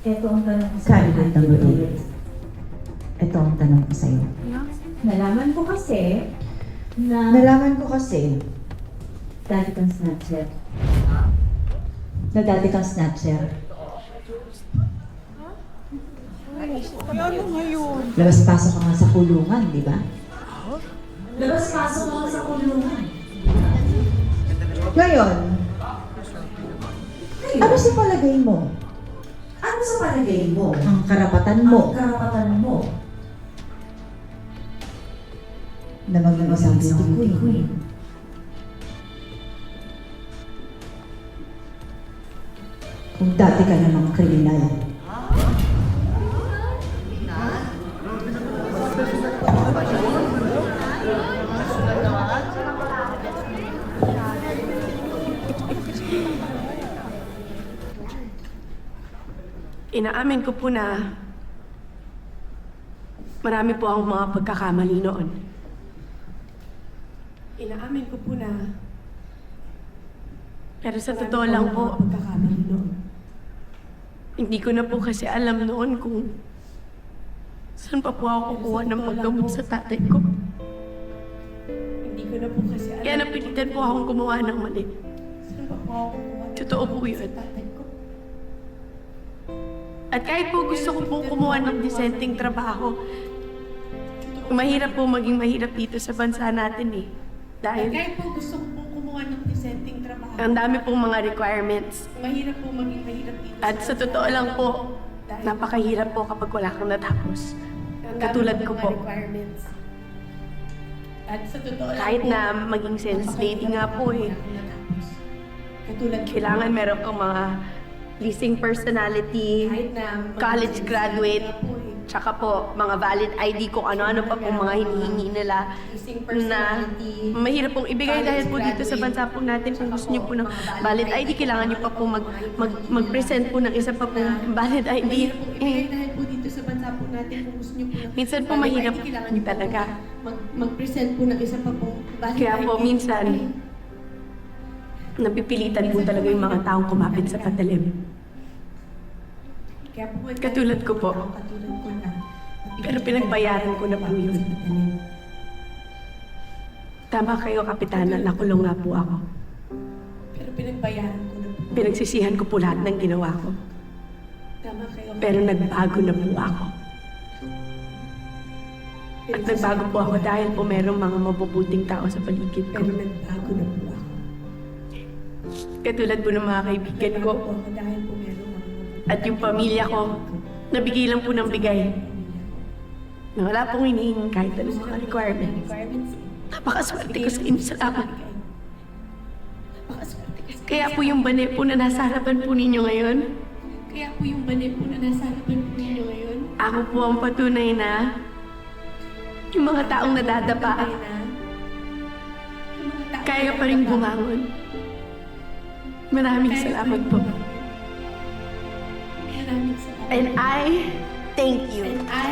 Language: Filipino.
Ito ang tanong ko Candidate number 8. Ito ang tanong ko sa'yo. Nalaman ko kasi Nalaman ko kasi dati kang snatcher. na dati kang snatcher. Ano ngayon? Labas-pasok ka nga sa kulungan, di ba? Labas-pasok ako sa kulungan. Ngayon, ano sa palagay mo? Ano sa palagay mo? Ang karapatan mo Ang karapatan mo na maging isang beauty queen. Kung dati ka namang kriminal. Inaamin ko po na marami po akong mga pagkakamali noon. Inaamin ko po na pero sa totoo lang po, pagkakamali noon. Hindi ko na po kasi alam noon kung saan pa po ako kukuha ng paggamot sa tatay ko. Hindi ko na po kasi alam. Kaya napilitan po akong gumawa ng mali. Saan pa po ako kukuha ng totoo po yun. Sa tatay ko. At kahit po gusto ko pong kumuha ng disenteng trabaho, mahirap po maging mahirap dito sa bansa natin eh. Dahil kahit po gusto ko pong kumuha ng disenteng trabaho, ang dami pong mga requirements. Mahirap po maging mahirap dito. At sa totoo lang po, napakahirap po kapag wala kang natapos. Katulad ko po. At sa totoo lang kahit na maging sales lady nga po eh. Kailangan meron kang mga leasing personality, college graduate, tsaka po mga valid ID kung ano-ano pa pong mga hinihingi nila na mahirap pong ibigay dahil po dito sa bansa po natin kung gusto niyo po ng valid ID, kailangan niyo pa po mag-present po ng isa pa pong valid ID. Dahil po dito sa bansa po natin kung gusto niyo po ng minsan po mahirap talaga mag-present po ng isa pa pong valid ID. Kaya po minsan napipilitan po talaga yung mga taong kumapit sa patalim. Katulad ko po. Pero pinagbayaran ko na po yun. Tama kayo, Kapitana, nakulong nga po ako. Pero pinagbayaran ko na po. Pinagsisihan ko po lahat ng ginawa ko. Tama kayo. Pero nagbago na po ako. At nagbago po ako dahil po merong mga mabubuting tao sa paligid ko. Pero nagbago na po ako. Katulad po ng mga kaibigan ko. At yung pamilya ko, nabigay lang po ng bigay. Na wala pong hinihingin kahit anong mga requirements. Napakaswerte ko sa inyo, salamat. Kaya po yung bane po na nasa harapan po ninyo ngayon. Ako po ang patunay na yung mga taong nadadapa, kaya pa rin bumangon. Maraming salamat po. And I thank you. And I